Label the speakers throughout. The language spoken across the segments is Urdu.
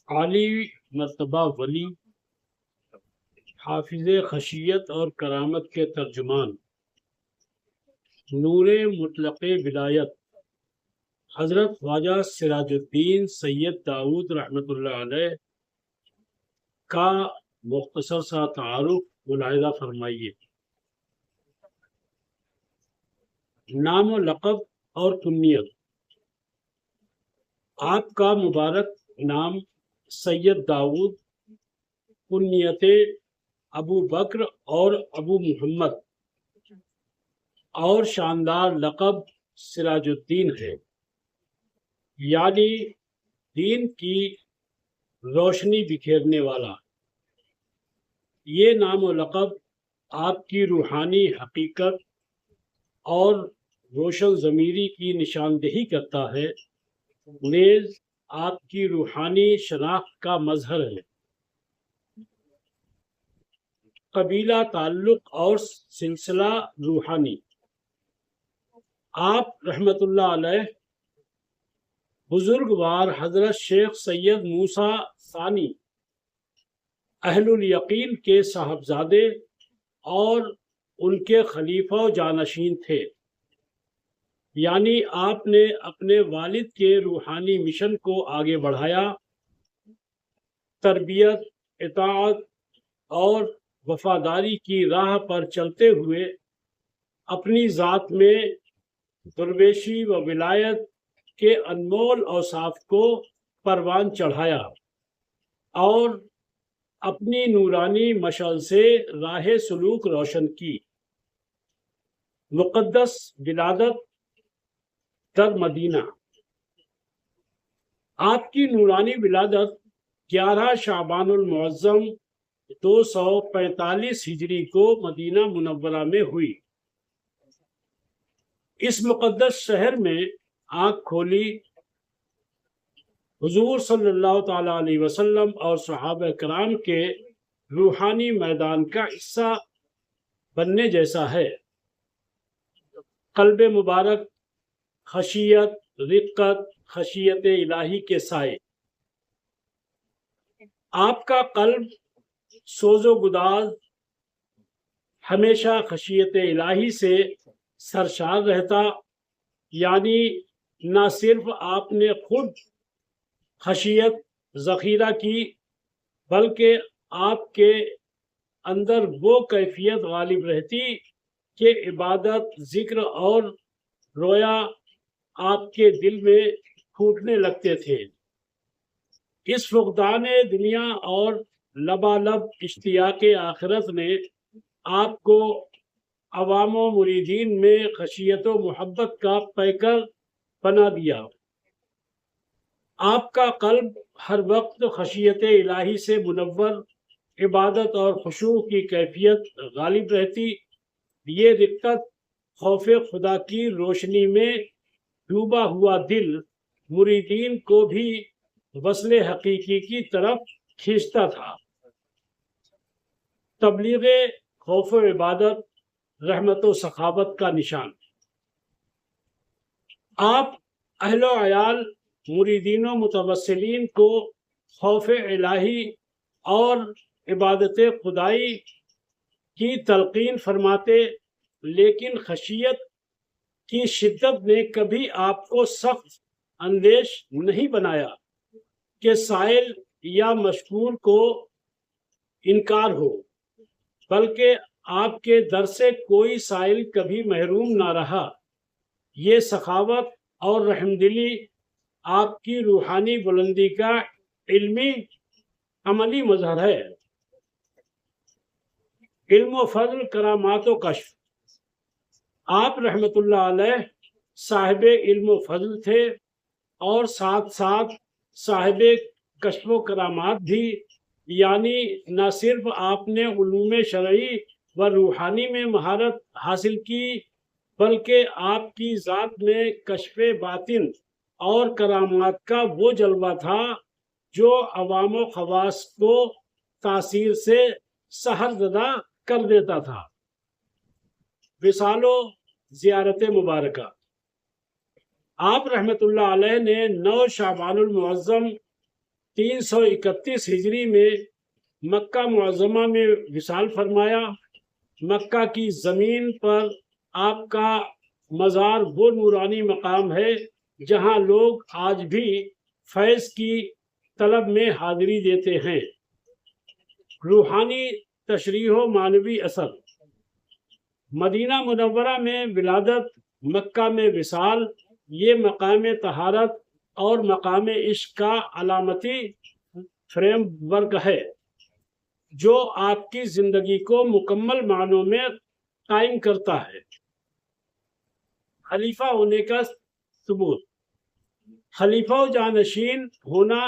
Speaker 1: عالی مرتبہ ولی، حافظ خشیت اور کرامت کے ترجمان، نور مطلق ولایت، حضرت خواجہ سراج الدین سید داؤد رحمۃ اللہ علیہ کا مختصر سا تعارف ملاحظہ فرمائیے۔ نام و لقب اور کنیت۔ آپ کا مبارک نام سید داؤد، کنیت ابو بکر اور ابو محمد، اور شاندار لقب سراج الدین ہے، یعنی دین کی روشنی بکھیرنے والا۔ یہ نام و لقب آپ کی روحانی حقیقت اور روشن ضمیری کی نشاندہی کرتا ہے، نیز آپ کی روحانی شناخت کا مظہر ہے۔ قبیلہ تعلق اور سلسلہ روحانی۔ آپ رحمت اللہ علیہ بزرگوار حضرت شیخ سید موسیٰ ثانی اہل الیقین کے صاحبزادے اور ان کے خلیفہ و جانشین تھے، یعنی آپ نے اپنے والد کے روحانی مشن کو آگے بڑھایا، تربیت، اطاعت اور وفاداری کی راہ پر چلتے ہوئے اپنی ذات میں درویشی و ولایت کے انمول اوصاف کو پروان چڑھایا اور اپنی نورانی مشعل سے راہ سلوک روشن کی۔ مقدس ولادت در مدینہ۔ آپ کی نورانی ولادت 11 شعبان المعظم 245 ہجری کو مدینہ منورہ میں ہوئی۔ اس مقدس شہر میں آنکھ کھولی حضور صلی اللہ تعالیٰ علیہ وسلم اور صحابہ کرام کے روحانی میدان کا حصہ بننے جیسا ہے۔ قلب مبارک، خشیت، رقت، خشیت الہی کے سائے۔ آپ کا قلب سوز و گداز ہمیشہ خشیت الہی سے سرشار رہتا، یعنی نہ صرف آپ نے خود خشیت ذخیرہ کی، بلکہ آپ کے اندر وہ کیفیت غالب رہتی کہ عبادت، ذکر اور رویا آپ کے دل میں پھوٹنے لگتے تھے۔ اس فقدان دنیا اور لبالب اشتیاق آخرت نے آپ کو عوام و مریدین میں خشیت و محبت کا پیکر بنا دیا۔ آپ کا قلب ہر وقت خشیت الہی سے منور، عبادت اور خشوع کی کیفیت غالب رہتی۔ یہ رقت، خوف خدا کی روشنی میں ڈوبا ہوا دل مریدین کو بھی وصل حقیقی کی طرف کھینچتا تھا۔ تبلیغ خوف و عبادت، رحمت و سخاوت کا نشان۔ آپ اہل و عیال، مریدین و متوسلین کو خوف الہی اور عبادت خدائی کی تلقین فرماتے، لیکن خشیت کی شدت نے کبھی آپ کو سخت اندیش نہیں بنایا کہ سائل یا مشکور کو انکار ہو، بلکہ آپ کے در سے کوئی سائل کبھی محروم نہ رہا۔ یہ سخاوت اور رحمدلی آپ کی روحانی بلندی کا علمی عملی مظہر ہے۔ علم و فضل، کرامات و کشف۔ آپ رحمت اللہ علیہ صاحب علم و فضل تھے اور ساتھ ساتھ صاحب کشف و کرامات بھی، یعنی نہ صرف آپ نے علوم شرعی و روحانی میں مہارت حاصل کی، بلکہ آپ کی ذات میں کشف باطن اور کرامات کا وہ جلوہ تھا جو عوام و خواص کو تاثیر سے سحر زدہ کر دیتا تھا۔ وصال و زیارت مبارکہ۔ آپ رحمت اللہ علیہ نے 9 شعبان المعظم 331 ہجری میں مکہ معظمہ میں وصال فرمایا۔ مکہ کی زمین پر آپ کا مزار وہ نورانی مقام ہے جہاں لوگ آج بھی فیض کی طلب میں حاضری دیتے ہیں۔ روحانی تشریح و معنوی اثر: مدینہ منورہ میں ولادت، مکہ میں وصال، یہ مقام طہارت اور مقام عشق کا علامتی فریم ورک ہے جو آپ کی زندگی کو مکمل معنوں میں قائم کرتا ہے۔ خلیفہ ہونے کا ثبوت: خلیفہ و جانشین ہونا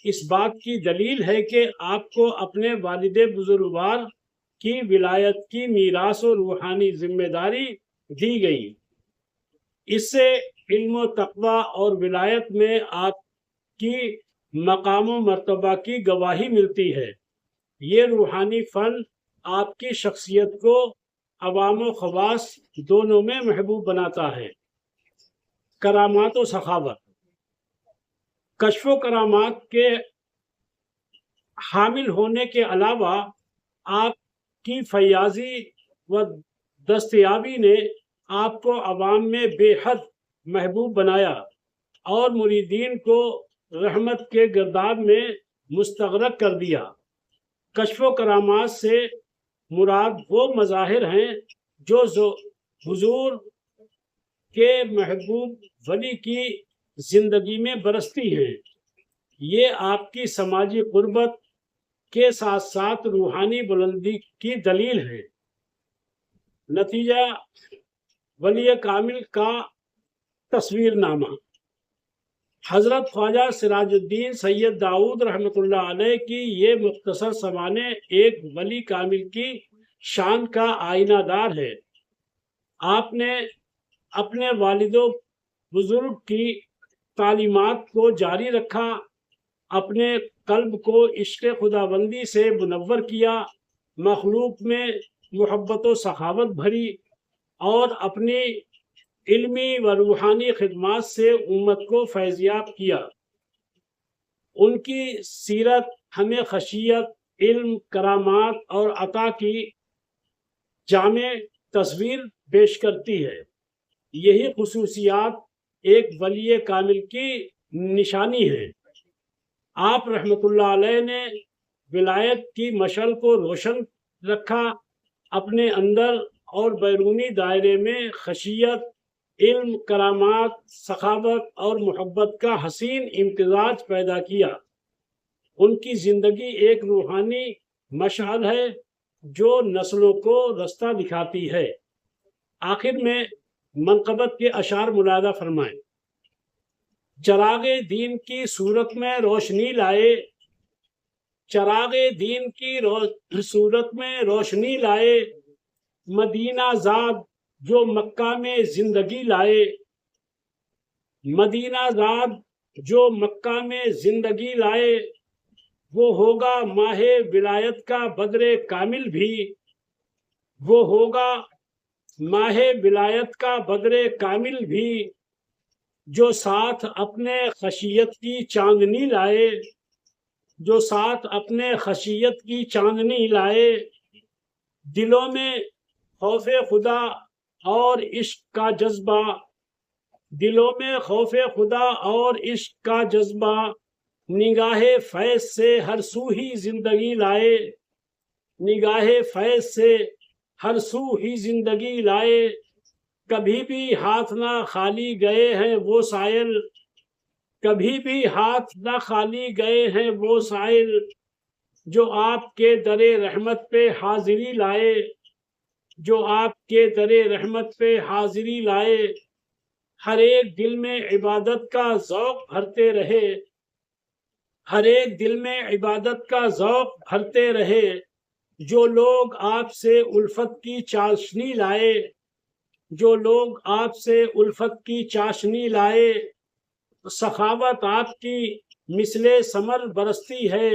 Speaker 1: اس بات کی دلیل ہے کہ آپ کو اپنے والد بزرگوار کی ولایت کی میراث و روحانی ذمہ داری دی گئی۔ اس سے علم و تقوی اور ولایت میں آپ کی مقام و مرتبہ کی گواہی ملتی ہے۔ یہ روحانی فن آپ کی شخصیت کو عوام و خواص دونوں میں محبوب بناتا ہے۔ کرامات و سخاوت: کشف و کرامات کے حامل ہونے کے علاوہ آپ کی فیاضی و دستیابی نے آپ کو عوام میں بے حد محبوب بنایا اور مریدین کو رحمت کے گرداب میں مستغرق کر دیا۔ کشف و کرامات سے مراد وہ مظاہر ہیں جو حضور کے محبوب ولی کی زندگی میں برستی ہیں۔ یہ آپ کی سماجی قربت کے ساتھ ساتھ روحانی بلندی کی دلیل ہے۔ نتیجہ: ولی کامل کا تصویر نامہ۔ حضرت خواجہ سراج الدین سید داؤد رحمۃ اللہ علیہ کی یہ مختصر سوانح ایک ولی کامل کی شان کا آئینہ دار ہے۔ آپ نے اپنے والد و بزرگ کی تعلیمات کو جاری رکھا، اپنے قلب کو عشق خداوندی سے منور کیا، مخلوق میں محبت و سخاوت بھری اور اپنی علمی و روحانی خدمات سے امت کو فیضیاب کیا۔ ان کی سیرت ہمیں خشیت، علم، کرامات اور عطا کی جامع تصویر پیش کرتی ہے۔ یہی خصوصیات ایک ولی کامل کی نشانی ہے۔ آپ رحمت اللہ علیہ نے ولایت کی مشعل کو روشن رکھا، اپنے اندر اور بیرونی دائرے میں خشیت، علم، کرامات، سخاوت اور محبت کا حسین امتزاج پیدا کیا۔ ان کی زندگی ایک روحانی مشعل ہے جو نسلوں کو رستہ دکھاتی ہے۔ آخر میں منقبت کے اشعار ملاحظہ فرمائیں۔ چراغ دین کی صورت میں روشنی لائے، چراغ دین کی صورت میں روشنی لائے، مدینہ زاد جو مکہ میں زندگی لائے، مدینہ زاد جو مکہ میں زندگی لائے، وہ ہوگا ماہ ولایت کا بدر کامل بھی، وہ ہوگا ماہ ولایت کا بدر کامل بھی، جو ساتھ اپنے خشیت کی چاندنی لائے، جو ساتھ اپنے خشیت کی چاندنی لائے، دلوں میں خوف خدا اور عشق کا جذبہ، دلوں میں خوف خدا اور عشق کا جذبہ، نگاہ فیض سے ہر سو ہی زندگی لائے، نگاہ فیض سے ہر سو ہی زندگی لائے، کبھی بھی ہاتھ نہ خالی گئے ہیں وہ سائل، کبھی بھی ہاتھ نہ خالی گئے ہیں وہ سائل، جو آپ کے در رحمت پہ حاضری لائے، جو آپ کے در رحمت پہ حاضری لائے، ہر ایک دل میں عبادت کا ذوق بھرتے رہے، ہر ایک دل میں عبادت کا ذوق بھرتے رہے، جو لوگ آپ سے الفت کی چاشنی لائے، جو لوگ آپ سے الفت کی چاشنی لائے، سخاوت آپ کی مثل ثمر برستی ہے،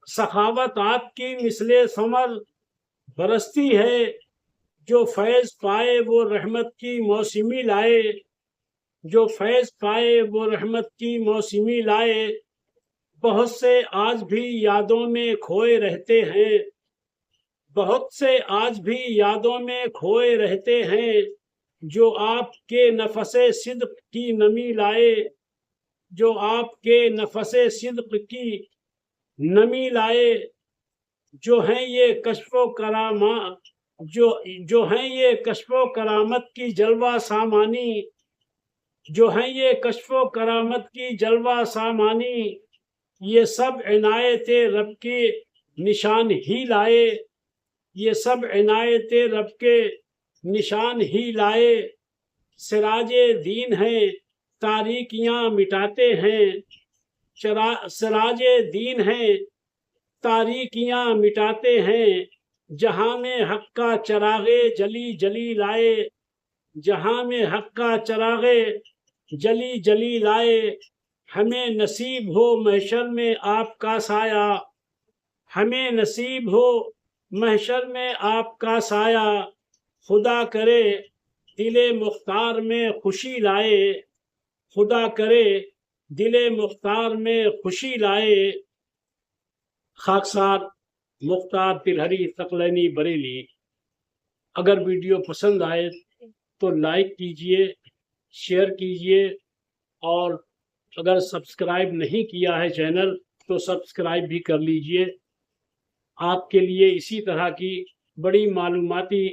Speaker 1: سخاوت آپ کی مثل ثمر برستی ہے، جو فیض پائے وہ رحمت کی موسمی لائے، جو فیض پائے وہ رحمت کی موسمی لائے، بہت سے آج بھی یادوں میں کھوئے رہتے ہیں، بہت سے آج بھی یادوں میں کھوئے رہتے ہیں، جو آپ کے نفس صدق کی نمی لائے، جو آپ کے نفس صدق کی نمی لائے، جو ہیں یہ کشف و کرامات، جو ہیں یہ کشف و کرامت کی جلوہ سامانی، جو ہیں یہ کشف و کرامت کی جلوہ سامانی، یہ سب عنایت رب کے نشان ہی لائے، یہ سب عنایت رب کے نشان ہی لائے، سراج دین ہیں تاریکیاں مٹاتے ہیں، سراج دین ہیں تاریکیاں مٹاتے ہیں، جہاں میں حق کا چراغ جلی جلی لائے، جہاں میں حق کا چراغ جلی جلی لائے، ہمیں نصیب ہو محشر میں آپ کا سایہ، ہمیں نصیب ہو محشر میں آپ کا سایہ، خدا کرے دل مختار میں خوشی لائے، خدا کرے دل مختار میں خوشی لائے۔ خاکسار مختار طلہری ثقلینی بریلی۔ اگر ویڈیو پسند آئے تو لائک کیجئے، شیئر کیجئے، اور اگر سبسکرائب نہیں کیا ہے چینل تو سبسکرائب بھی کر لیجئے۔ آپ کے لیے اسی طرح کی بڑی معلوماتی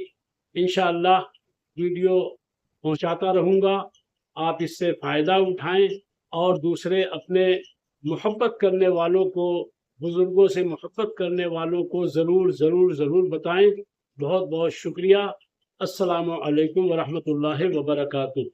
Speaker 1: انشاءاللہ ویڈیو پہنچاتا رہوں گا، آپ اس سے فائدہ اٹھائیں اور دوسرے اپنے محبت کرنے والوں کو، بزرگوں سے محبت کرنے والوں کو ضرور ضرور ضرور بتائیں۔ بہت بہت شکریہ۔ السلام علیکم ورحمۃ اللہ وبرکاتہ۔